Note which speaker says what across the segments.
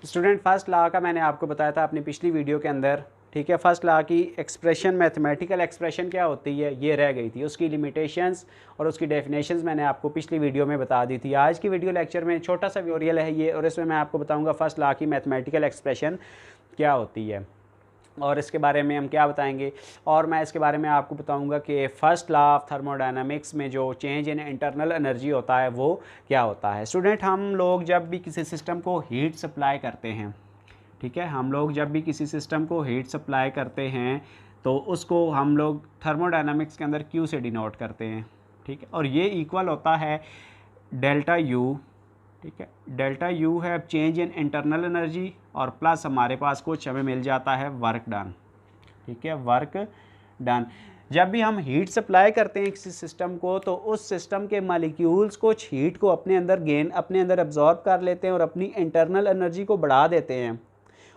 Speaker 1: Student first law का मैंने आपको बताया था अपनी पिछली वीडियो के अंदर, ठीक है। फर्स्ट लॉ की एक्सप्रेशन, मैथमेटिकल एक्सप्रेशन क्या होती है ये रह गई थी, उसकी लिमिटेशंस और उसकी डेफिनेशंस मैंने आपको पिछली वीडियो में बता दी थी। आज की वीडियो लेक्चर में छोटा सा ट्यूटोरियल है ये, और इसमें मैं आपको बताऊंगा फर्स्ट लॉ की मैथमेटिकल एक्सप्रेशन क्या होती है और इसके बारे में हम क्या बताएंगे। और मैं इसके बारे में आपको बताऊंगा कि फ़र्स्ट लॉ ऑफ थर्मोडायनामिक्स में जो चेंज इन इंटरनल एनर्जी होता है वो क्या होता है। स्टूडेंट, हम लोग जब भी किसी सिस्टम को हीट सप्लाई करते हैं, ठीक है, हम लोग जब भी किसी सिस्टम को हीट सप्लाई करते हैं तो उसको हम लोग थर्मोडायनामिक्स के अंदर क्यू से डिनोट करते हैं, ठीक है। और ये इक्वल होता है डेल्टा यू, ठीक है। डेल्टा यू है चेंज इन इंटरनल एनर्जी और प्लस हमारे पास कुछ हमें मिल जाता है वर्क डन, ठीक है, वर्क डन। जब भी हम हीट सप्लाई करते हैं किसी सिस्टम को तो उस सिस्टम के मालिक्यूल्स कुछ हीट को अपने अंदर एब्जॉर्ब कर लेते हैं और अपनी इंटरनल एनर्जी को बढ़ा देते हैं,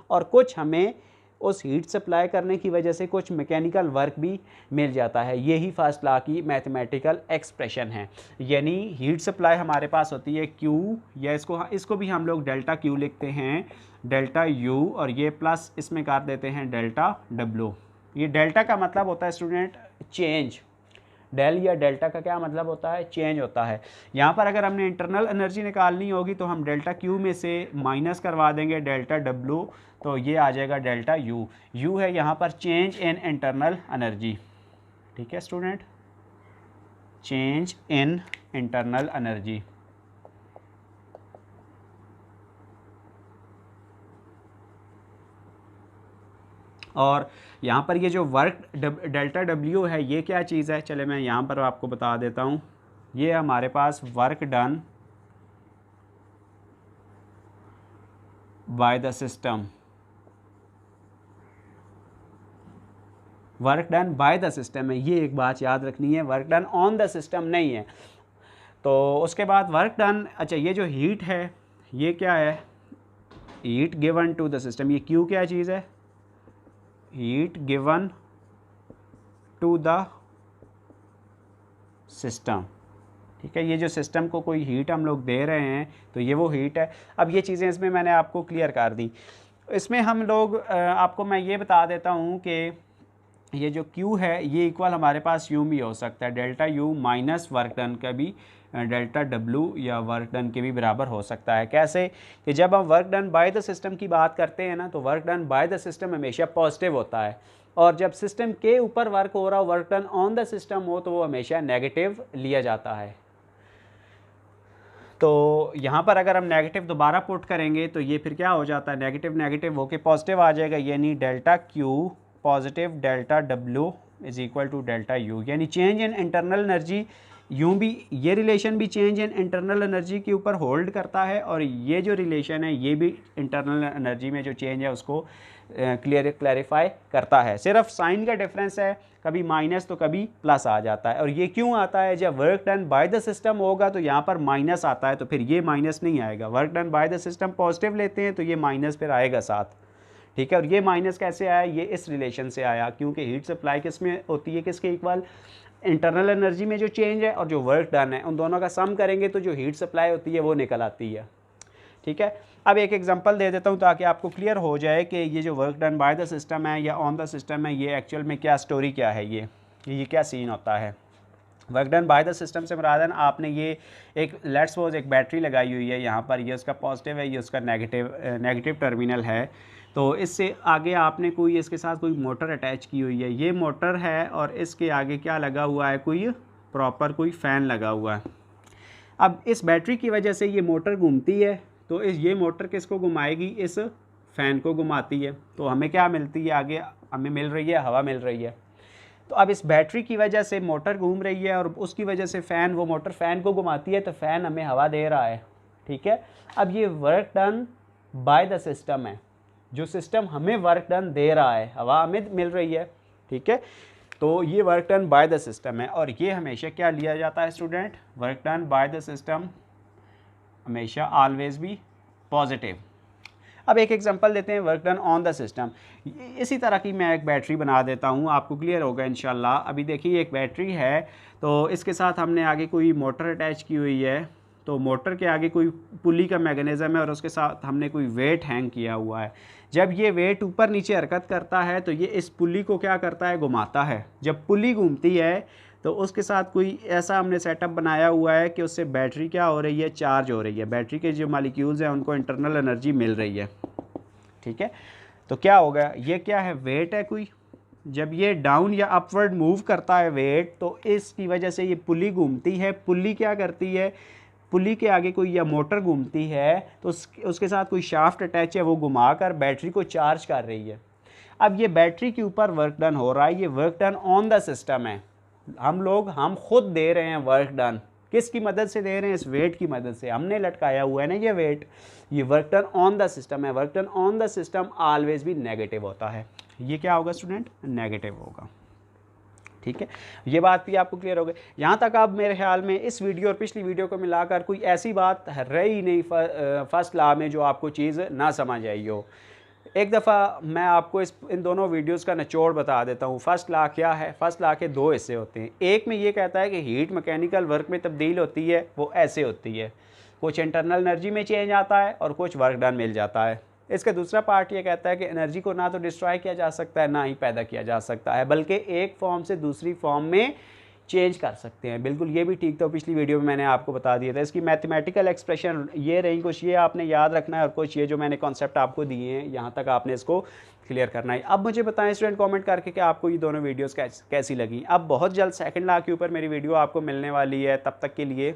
Speaker 1: और कुछ हमें उस हीट सप्लाई करने की वजह से कुछ मैकेनिकल वर्क भी मिल जाता है। यही फर्स्ट लॉ की मैथमेटिकल एक्सप्रेशन है। यानी हीट सप्लाई हमारे पास होती है क्यू, या इसको भी हम लोग डेल्टा क्यू लिखते हैं, डेल्टा यू, और ये प्लस इसमें कर देते हैं डेल्टा डब्ल्यू। ये डेल्टा का मतलब होता है स्टूडेंट चेंज। डेल या डेल्टा का क्या मतलब होता है? चेंज होता है। यहाँ पर अगर हमने इंटरनल एनर्जी निकालनी होगी तो हम डेल्टा क्यू में से माइनस करवा देंगे डेल्टा डब्ल्यू, तो ये आ जाएगा डेल्टा यू। यू है यहाँ पर चेंज इन इंटरनल एनर्जी, ठीक है student, change in internal energy. और यहाँ पर ये जो वर्क डेल्टा डब्ल्यू है ये क्या चीज़ है, चले मैं यहाँ पर आपको बता देता हूँ। ये हमारे पास work done by the system, work done by the system है, ये एक बात याद रखनी है, work done on the system नहीं है। तो उसके बाद वर्क डन, अच्छा ये जो हीट है ये क्या है, heat given to the system, ये क्यू क्या चीज़ है, heat given to the system, ठीक है। ये जो सिस्टम को कोई हीट हम लोग दे रहे हैं तो ये वो हीट है। अब ये चीज़ें इसमें मैंने आपको क्लियर कर दी। इसमें हम लोग आपको मैं ये बता देता हूँ कि ये जो Q है ये इक्वल हमारे पास U भी हो सकता है, delta U minus work done का भी डेल्टा W या वर्क डन के भी बराबर हो सकता है। कैसे कि जब हम work done by the system की बात करते हैं ना, तो work done by the system हमेशा पॉजिटिव होता है, और जब सिस्टम के ऊपर वर्क हो रहा हो, work done on the system हो, तो वो हमेशा नेगेटिव लिया जाता है। तो यहाँ पर अगर हम नेगेटिव दोबारा पुट करेंगे तो ये फिर क्या हो जाता है, नेगेटिव नेगेटिव होके पॉजिटिव आ जाएगा, यानी delta Q positive delta W is equal to delta U. यानी चेंज इन इंटरनल एनर्जी, यूँ भी ये रिलेशन भी चेंज इन इंटरनल एनर्जी के ऊपर होल्ड करता है, और ये जो रिलेशन है ये भी इंटरनल एनर्जी में जो चेंज है उसको क्लैरिफाई करता है। सिर्फ साइन का डिफरेंस है, कभी माइनस तो कभी प्लस आ जाता है। और ये क्यों आता है, जब work done by the system होगा तो यहाँ पर माइनस आता है, तो फिर ये माइनस नहीं आएगा। Work done by the system positive लेते हैं तो ये माइनस फिर आएगा साथ, ठीक है। और ये माइनस कैसे आया, ये इस रिलेशन से आया, क्योंकि हीट सप्लाई किस में होती है, किसके इक्वल, इंटरनल एनर्जी में जो चेंज है और जो वर्क डन है, उन दोनों का सम करेंगे तो जो हीट सप्लाई होती है वो निकल आती है, ठीक है। अब एक एग्जांपल दे देता हूँ ताकि आपको क्लियर हो जाए कि ये जो work done by the system है या ऑन द सिस्टम है, ये एक्चुअल में क्या स्टोरी क्या है, ये क्या सीन होता है। Work done by the system से मुरादन आपने ये एक लेट्स सपोज एक बैटरी लगाई हुई है यहाँ पर, ये उसका पॉजिटिव है, ये उसका नेगेटिव टर्मिनल है। तो इससे आगे आपने कोई इसके साथ कोई मोटर अटैच की हुई है, ये मोटर है, और इसके आगे क्या लगा हुआ है, कोई प्रॉपर कोई फ़ैन लगा हुआ है। अब इस बैटरी की वजह से ये मोटर घूमती है, तो ये मोटर किसको घुमाएगी, इस फ़ैन को घुमाती है, तो हमें क्या मिलती है, आगे हमें मिल रही है हवा मिल रही है। तो अब इस बैटरी की वजह से मोटर घूम रही है और उसकी वजह से फ़ैन, वो मोटर फ़ैन को घुमाती है, तो फ़ैन हमें हवा दे रहा है, ठीक है। अब ये work done by the system है, जो सिस्टम हमें वर्क डन दे रहा है, हवा हमें मिल रही है, ठीक है। तो ये work done by the system है, और ये हमेशा क्या लिया जाता है student, work done by the system हमेशा ऑलवेज भी पॉजिटिव। अब एक एग्जांपल देते हैं work done on the system. इसी तरह की मैं एक बैटरी बना देता हूँ, आपको क्लियर होगा इंशाल्लाह। अभी देखिए एक बैटरी है, तो इसके साथ हमने आगे कोई मोटर अटैच की हुई है, तो मोटर के आगे कोई पुली का मैकेनिज़्म है और उसके साथ हमने कोई वेट हैंग किया हुआ है। जब ये वेट ऊपर नीचे हरकत करता है तो ये इस पुली को क्या करता है, घुमाता है। जब पुली घूमती है तो उसके साथ कोई ऐसा हमने सेटअप बनाया हुआ है कि उससे बैटरी क्या हो रही है, चार्ज हो रही है। बैटरी के जो मॉलिक्यूल्स हैं उनको इंटरनल एनर्जी मिल रही है, ठीक है। तो क्या होगा, ये क्या है, वेट है कोई। जब ये डाउन या अपवर्ड मूव करता है वेट, तो इसकी वजह से ये पुली घूमती है। पुली क्या करती है, पुली के आगे कोई या मोटर घूमती है तो उसके साथ कोई शाफ्ट अटैच है, वो घुमाकर बैटरी को चार्ज कर रही है। अब ये बैटरी के ऊपर वर्क डन हो रहा है, ये work done on the system है। हम खुद दे रहे हैं वर्क डन। किसकी मदद से दे रहे हैं, इस वेट की मदद से। हमने लटकाया हुआ है ना ये वेट, ये work done on the system है। Work done on the system always भी नेगेटिव होता है। ये क्या होगा स्टूडेंट, नेगेटिव होगा, ठीक है। ये बात भी आपको क्लियर हो गई। यहाँ तक अब मेरे ख्याल में इस वीडियो और पिछली वीडियो को मिलाकर कोई ऐसी बात रही नहीं फर्स्ट लॉ में जो आपको चीज़ ना समझ आई हो। एक दफ़ा मैं आपको इन दोनों वीडियोस का निचोड़ बता देता हूँ। फर्स्ट लॉ क्या है, फर्स्ट लॉ के दो हिस्से होते हैं। एक में ये कहता है कि हीट मैकेनिकल वर्क में तब्दील होती है, वो ऐसे होती है, कुछ इंटरनल एनर्जी में चेंज आता है और कुछ वर्क डन मिल जाता है। इसका दूसरा पार्ट ये कहता है कि एनर्जी को ना तो डिस्ट्रॉय किया जा सकता है, ना ही पैदा किया जा सकता है, बल्कि एक फॉर्म से दूसरी फॉर्म में चेंज कर सकते हैं। बिल्कुल ये भी ठीक था, पिछली वीडियो में मैंने आपको बता दिया था। इसकी मैथमेटिकल एक्सप्रेशन ये रही, कुछ ये आपने याद रखना है और कुछ ये जो मैंने कॉन्सेप्ट आपको दिए हैं यहाँ तक आपने इसको क्लियर करना है। अब मुझे बताएं स्टूडेंट कमेंट करके कि आपको ये दोनों वीडियोस कैसी लगी। अब बहुत जल्द सेकंड लॉ के ऊपर मेरी वीडियो आपको मिलने वाली है। तब तक के लिए